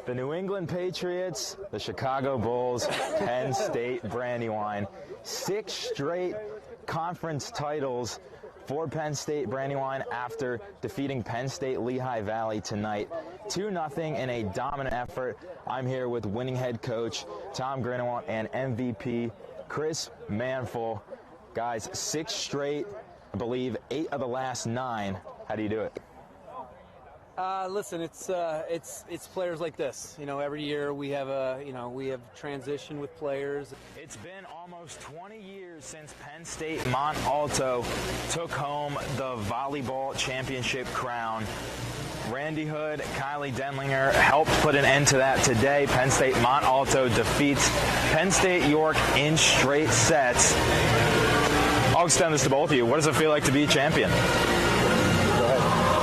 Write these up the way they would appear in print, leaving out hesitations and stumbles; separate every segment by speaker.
Speaker 1: The New England Patriots, the Chicago Bulls, Penn State Brandywine. 6 straight conference titles for Penn State Brandywine after defeating Penn State Lehigh Valley tonight. 2-0 in a dominant effort. I'm here with winning head coach Tom Grinawalt and MVP Chris Manfull. Guys, 6 straight, I believe 8 of the last 9. How do you do it?
Speaker 2: Listen, it's players like this. You know, every year we have we have transition with players.
Speaker 1: It's been almost 20 years since Penn State Mont Alto took home the volleyball championship crown. Randy Hood, Kylie Denlinger helped put an end to that today. Penn State Mont Alto defeats Penn State York in straight sets. I'll extend this to both of you. What does it feel like to be a champion?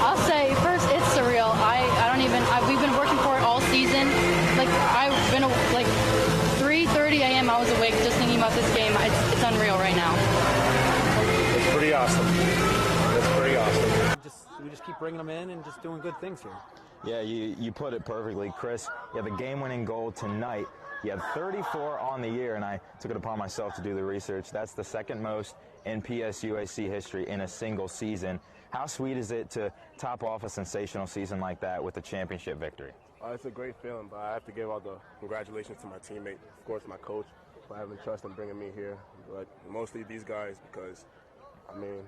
Speaker 3: I'll say, first, it's surreal. We've been working for it all season. Like, I've been, 3:30 a.m. I was awake just thinking about this game. It's unreal right now.
Speaker 4: It's pretty awesome. It's pretty awesome.
Speaker 2: We just keep bringing them in and just doing good things here.
Speaker 1: Yeah, you put it perfectly, Chris. You have a game-winning goal tonight. You had 34 on the year, and I took it upon myself to do the research. That's the second most in PSUAC history in a single season. How sweet is it to top off a sensational season like that with a championship victory?
Speaker 4: It's a great feeling, but I have to give all the congratulations to my teammate, of course my coach, for having trust in bringing me here, but mostly these guys because,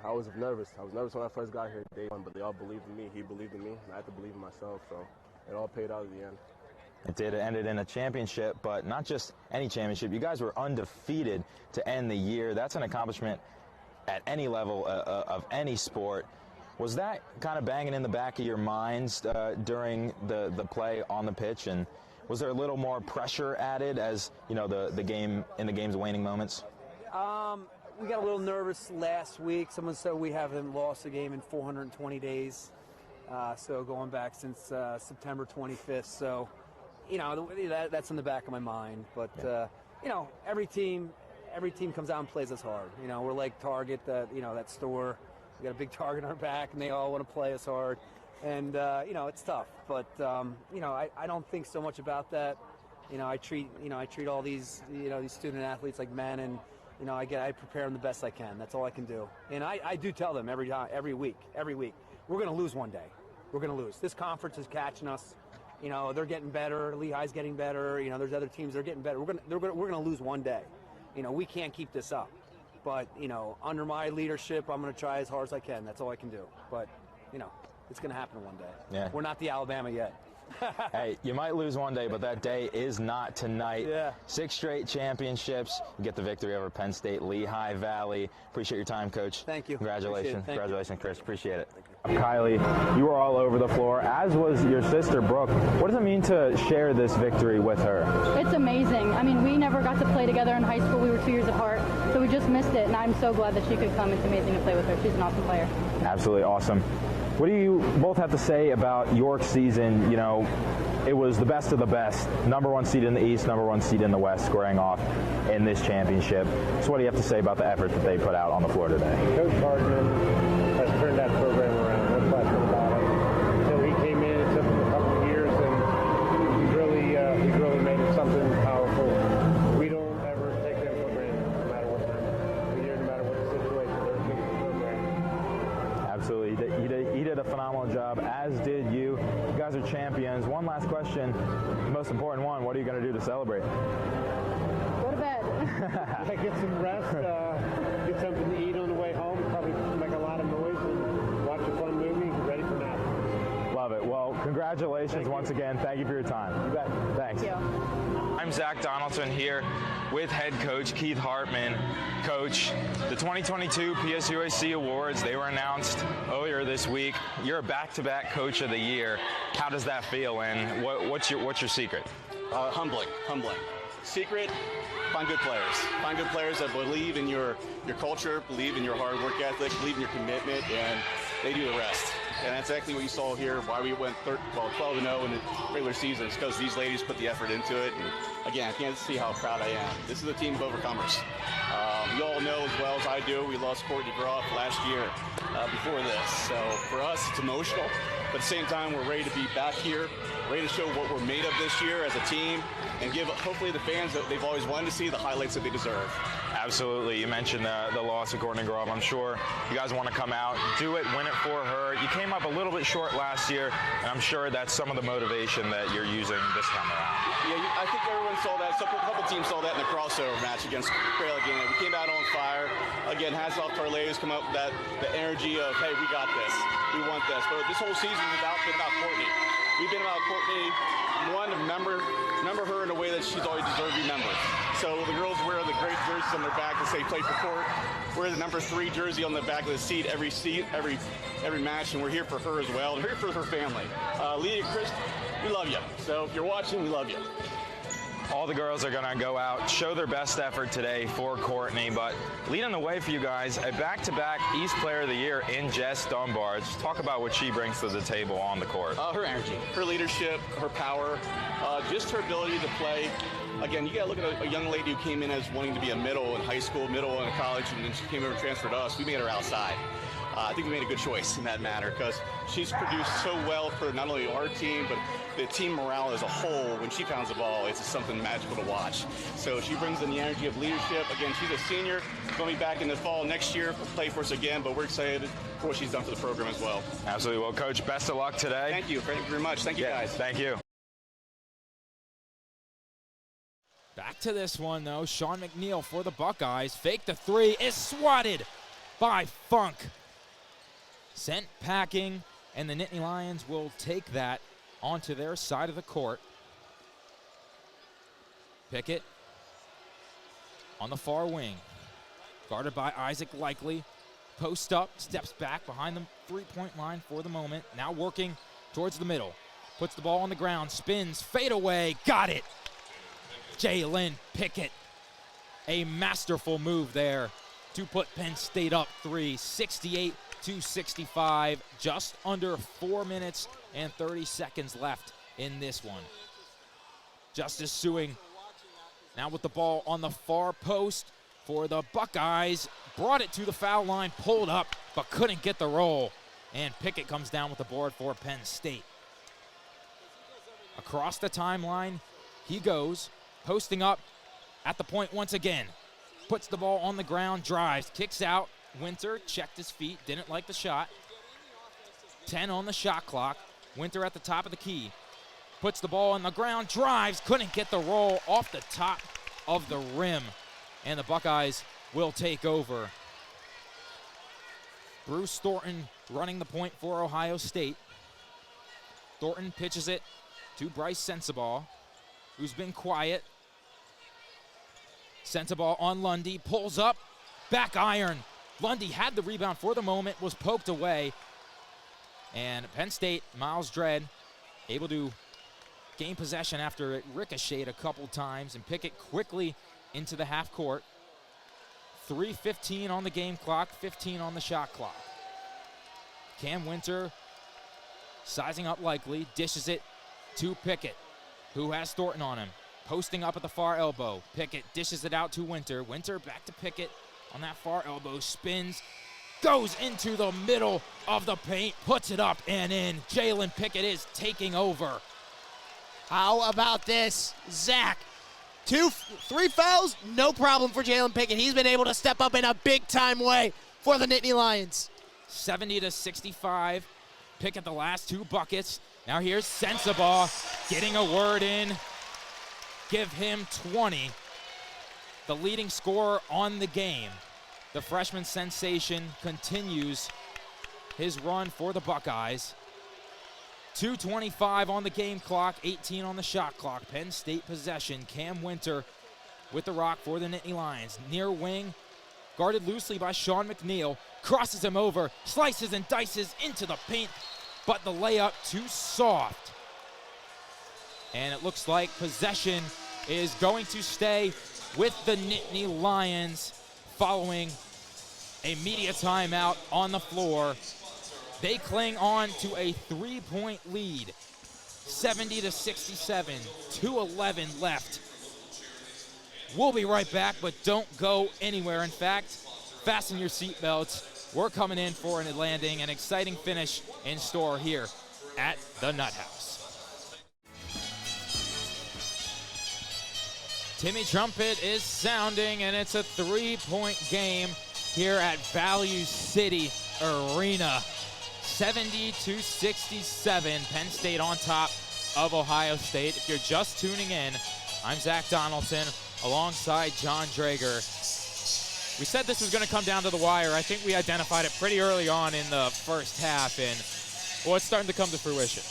Speaker 4: I was nervous. I was nervous when I first got here day one, but they all believed in me. He believed in me, and I had to believe in myself, so it all paid out at the end.
Speaker 1: It did. It ended in a championship, but not just any championship. You guys were undefeated to end the year. That's an accomplishment at any level of any sport. Was that kind of banging in the back of your minds during the play on the pitch, and was there a little more pressure added as the game's waning moments?
Speaker 2: We got a little nervous last week. Someone said we haven't lost a game in 420 days, so going back since September 25th. So, that's in the back of my mind. But every team comes out and plays us hard. We're like Target, that store. We got a big target on our back, and they all want to play us hard. And, it's tough. But, I don't think so much about that. I treat all these, these student athletes like men, and, I prepare them the best I can. That's all I can do. And I do tell them every week, we're going to lose one day. We're going to lose. This conference is catching us. They're getting better. Lehigh's getting better. There's other teams that are getting better. We're going to lose one day. We can't keep this up. But, under my leadership, I'm going to try as hard as I can. That's all I can do. But, it's going to happen one day.
Speaker 1: Yeah.
Speaker 2: We're not the Alabama yet.
Speaker 1: Hey, you might lose one day, but that day is not tonight.
Speaker 2: Yeah. 6
Speaker 1: straight championships. You get the victory over Penn State Lehigh Valley. Appreciate your time, Coach.
Speaker 2: Thank you.
Speaker 1: Congratulations.
Speaker 2: Thank
Speaker 1: Congratulations, Chris. Appreciate it.
Speaker 4: You.
Speaker 1: Kylie, you were all over the floor, as was your sister, Brooke. What does it mean to share this victory with her?
Speaker 3: It's amazing. We never got to play together in high school. We were 2 years apart, so we just missed it, and I'm so glad that she could come. It's amazing to play with her. She's an awesome player.
Speaker 1: Absolutely awesome. What do you both have to say about York's season? It was the best of the best. #1 seed in the East, #1 seed in the West, squaring off in this championship. So what do you have to say about the effort that they put out on the floor today?
Speaker 5: Coach Hartman has turned that program around. No question about it. He came in, it took him a couple of years, and he's really made it something powerful. We don't ever take them for granted, no matter what time of year, no matter what the situation. They're a big program.
Speaker 1: Absolutely. He did a phenomenal job, as did you. You guys are champions. One last question, the most important one. What are you going to do to celebrate?
Speaker 3: Go to bed.
Speaker 5: Get some rest, get something to eat on the way home, probably make a lot of noise, and watch a fun movie, ready for nap.
Speaker 1: Love it. Well, congratulations once again. Thank you for your time.
Speaker 5: You bet.
Speaker 1: Thanks.
Speaker 3: Thank you.
Speaker 1: I'm Zach Donaldson here with head coach Keith Hartman. Coach, the 2022 PSUAC Awards, they were announced earlier this week. You're a back-to-back Coach of the Year. How does that feel, and what's your secret?
Speaker 6: Humbling. Secret, find good players. Find good players that believe in your culture, believe in your hard work ethic, believe in your commitment, and they do the rest. And that's exactly what you saw here, why we went 12-0 in the regular season. It's because these ladies put the effort into it. And again, I can't see how proud I am. This is a team of overcomers. You all know as well as I do. We lost Courtney Groff last year before this. So for us, it's emotional. But at the same time, we're ready to be back here, ready to show what we're made of this year as a team, and give hopefully the fans that they've always wanted to see the highlights that they deserve.
Speaker 1: Absolutely. You mentioned the loss of Courtney Groff. I'm sure you guys want to come out, do it, win it for her. You came up a little bit short last year, and I'm sure that's some of the motivation that you're using this time around.
Speaker 6: Yeah, I think everyone saw that. A couple teams saw that in the crossover match against Craig again. We came out on fire. Again, hats off to our ladies, come up with the energy of, hey, we got this. We want this. But this whole season has been about Courtney. We've been about Courtney, one, to remember her in a way that she's always deserved to be remembered. So the girls wear the great jerseys on their back that say play for court. Wear the number 3 jersey on the back of the seat, every match, and we're here for her as well. And we're here for her family. Leah, Chris, we love you. So if you're watching, we love you.
Speaker 1: All the girls are going to go out, show their best effort today for Courtney, but leading the way for you guys, a back-to-back East Player of the Year in Jess Dunbar. Just talk about what she brings to the table on the court.
Speaker 6: Her energy, her leadership, her power, just her ability to play. Again, you got to look at a young lady who came in as wanting to be a middle in high school, middle in college, and then she came over and transferred to us. We made her outside. I think we made a good choice in that matter because she's produced so well for not only our team, but the team morale as a whole. When she pounds the ball, it's just something magical to watch. So she brings in the energy of leadership. Again, she's a senior. Going to be back in the fall next year, play for us again, but we're excited for what she's done for the program as well.
Speaker 1: Absolutely. Well, Coach, best of luck today.
Speaker 6: Thank you very much. Thank you, guys.
Speaker 1: Thank you.
Speaker 7: Back to this one, though. Sean McNeil for the Buckeyes. Fake the 3 is swatted by Funk. Sent packing, and the Nittany Lions will take that onto their side of the court. Pickett on the far wing. Guarded by Isaac Likely. Post up, steps back behind the three-point line for the moment. Now working towards the middle. Puts the ball on the ground, spins, fade away, got it. Jalen Pickett. A masterful move there to put Penn State up 3, 68-65. Just under 4 minutes and 30 seconds left in this one. Justice Suing now with the ball on the far post for the Buckeyes. Brought it to the foul line, pulled up, but couldn't get the roll. And Pickett comes down with the board for Penn State. Across the timeline, he goes, posting up at the point once again. Puts the ball on the ground, drives, kicks out. Winter checked his feet, didn't like the shot. 10 on the shot clock. Winter at the top of the key. Puts the ball on the ground, drives, couldn't get the roll off the top of the rim. And the Buckeyes will take over. Bruce Thornton running the point for Ohio State. Thornton pitches it to Bryce Sensabaugh, who's been quiet. Sensabaugh on Lundy, pulls up, back iron. Lundy had the rebound for the moment, was poked away. And Penn State, Miles Dredd, able to gain possession after it ricocheted a couple times and pick it quickly into the half court. 3:15 on the game clock, 15 on the shot clock. Cam Winter sizing up Likely, dishes it to Pickett, who has Thornton on him. Posting up at the far elbow. Pickett dishes it out to Winter. Winter back to Pickett on that far elbow. Spins, goes into the middle of the paint, puts it up and in. Jalen Pickett is taking over.
Speaker 8: How about this, Zach? 3 fouls, no problem for Jalen Pickett. He's been able to step up in a big-time way for the Nittany Lions.
Speaker 7: 70-65. Pickett the last 2 buckets. Now here's Sensabaugh getting a word in. Give him 20. The leading scorer on the game. The freshman sensation continues his run for the Buckeyes. 2:25 on the game clock, 18 on the shot clock. Penn State possession. Cam Winter with the rock for the Nittany Lions. Near wing, guarded loosely by Sean McNeil. Crosses him over, slices and dices into the paint, but the layup too soft. And it looks like possession is going to stay with the Nittany Lions following a media timeout on the floor. They cling on to a 3-point lead, 70-67, 2:11 left. We'll be right back, but don't go anywhere. In fact, fasten your seatbelts. We're coming in for a landing, an exciting finish in store here at the Nut House. Timmy Trumpet is sounding, and it's a 3-point game here at Value City Arena. 70-67, Penn State on top of Ohio State. If you're just tuning in, I'm Zach Donaldson alongside John Drager. We said this was going to come down to the wire. I think we identified it pretty early on in the first half, and well, it's starting to come to fruition.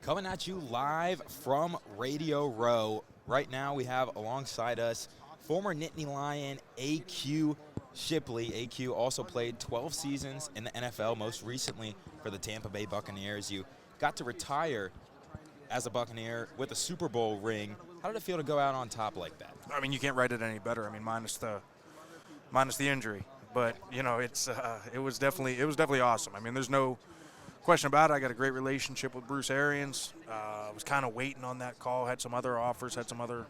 Speaker 7: Coming at you live from Radio Row. Right now we have alongside us former Nittany Lion A.Q. Shipley. A.Q. also played 12 seasons in the NFL, most recently for the Tampa Bay Buccaneers. You got to retire as a Buccaneer with a Super Bowl ring. How did it feel to go out on top like that?
Speaker 9: I mean, you can't write it any better. I mean, minus the injury, but you know, it was definitely awesome. I mean, there's no question about it. I got a great relationship with Bruce Arians. I was kind of waiting on that call. Had some other offers, had some other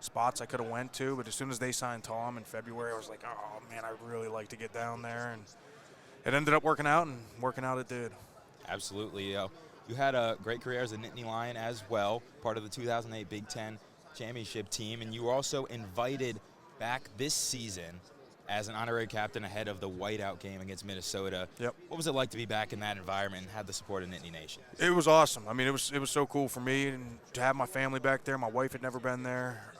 Speaker 9: spots I could have went to, but as soon as they signed Tom in February, I was like, oh man, I'd really like to get down there, and it ended up working out, and working out it did.
Speaker 7: Absolutely. You had a great career as a Nittany Lion as well, part of the 2008 Big Ten championship team, and you were also invited back this season as an honorary captain ahead of the whiteout game against Minnesota.
Speaker 9: Yep.
Speaker 7: What was it like to be back in that environment and have the support of Nittany Nation?
Speaker 9: It was awesome. I mean, it was so cool for me, and to have my family back there. My wife had never been there.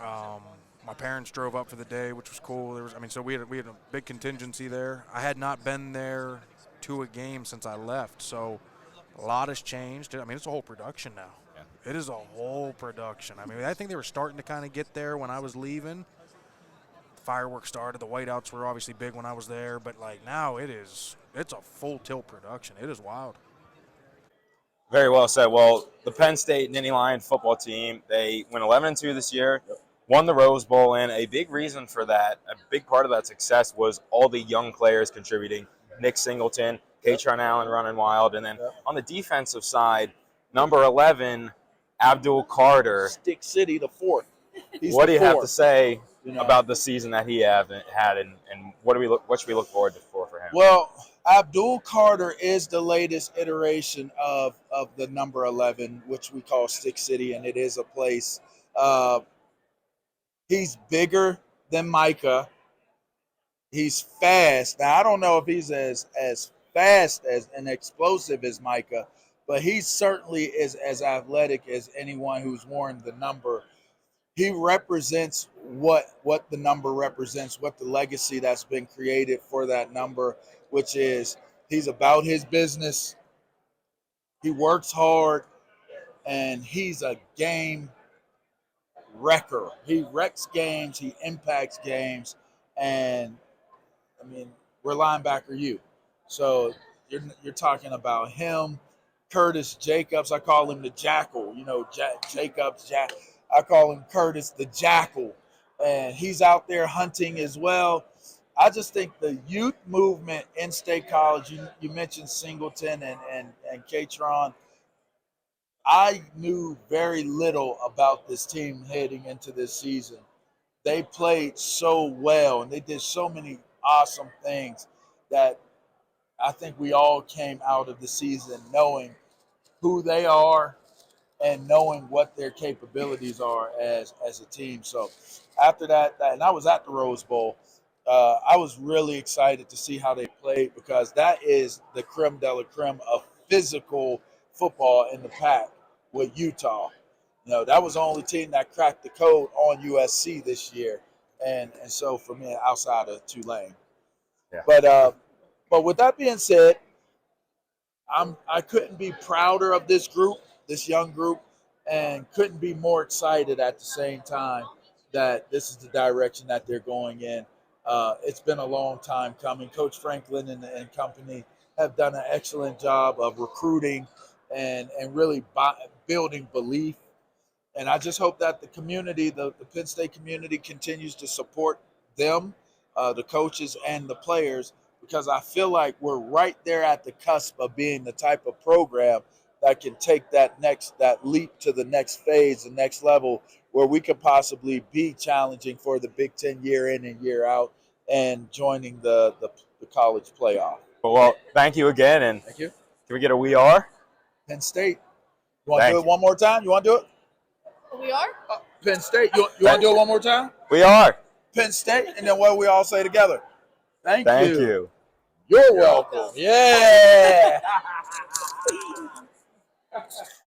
Speaker 9: My parents drove up for the day, which was cool. So we had a big contingency there. I had not been there to a game since I left, so a lot has changed. I mean, it's a whole production now.
Speaker 7: Yeah.
Speaker 9: It is a whole production. I mean, I think they were starting to kind of get there when I was leaving. The fireworks started. The whiteouts were obviously big when I was there, but like now it's a full tilt production. It is wild.
Speaker 1: Very well said. Well, the Penn State Nittany Lion football team, they went 11-2 this year, won the Rose Bowl, and a big reason for that, a big part of that success was all the young players contributing. Nick Singleton, Katron Allen running wild, and then on the defensive side, number 11, Abdul Carter.
Speaker 10: Stick City, the fourth.
Speaker 1: What do you have to say about the season that he had, and what should we look forward to for him?
Speaker 10: Well, Abdul Carter is the latest iteration of the number 11, which we call Stick City, and it is a place. He's bigger than Micah. He's fast. Now, I don't know if he's as fast as and explosive as Micah, but he certainly is as athletic as anyone who's worn the number. He represents what the number represents, what the legacy that's been created for that number, which is he's about his business. He works hard, and he's a game wrecker. He wrecks games. He impacts games, and I mean, we're linebacker you. So you're talking about him, Curtis Jacobs. I call him the Jackal. Jacobs. I call him Curtis the Jackal. And he's out there hunting as well. I just think the youth movement in State College, you mentioned Singleton and Katron. I knew very little about this team heading into this season. They played so well, and they did so many awesome things that I think we all came out of the season knowing who they are and knowing what their capabilities are as a team. So after that, and I was at the Rose Bowl, I was really excited to see how they played, because that is the creme de la creme of physical football in the pack with Utah. That was the only team that cracked the code on USC this year. And so for me, outside of Tulane.
Speaker 1: Yeah.
Speaker 10: But with that being said, I couldn't be prouder of this group, this young group, and couldn't be more excited at the same time that this is the direction that they're going in. It's been a long time coming. Coach Franklin and company have done an excellent job of recruiting and really building belief. And I just hope that the community, the Penn State community, continues to support them, the coaches and the players, because I feel like we're right there at the cusp of being the type of program that can take that leap to the next phase, the next level, where we could possibly be challenging for the Big Ten year in and year out and joining the college playoff.
Speaker 1: Well, thank you again, and
Speaker 10: Thank you.
Speaker 1: can we get a "We Are"?
Speaker 10: Penn State. You want to
Speaker 1: Thank
Speaker 10: do it one more time? You want to do it?
Speaker 3: We are?
Speaker 10: Penn State. You want to do it one more time?
Speaker 1: We are.
Speaker 10: Penn State, and then what do we all say together? Thank you.
Speaker 1: You're
Speaker 10: You're welcome. Yeah.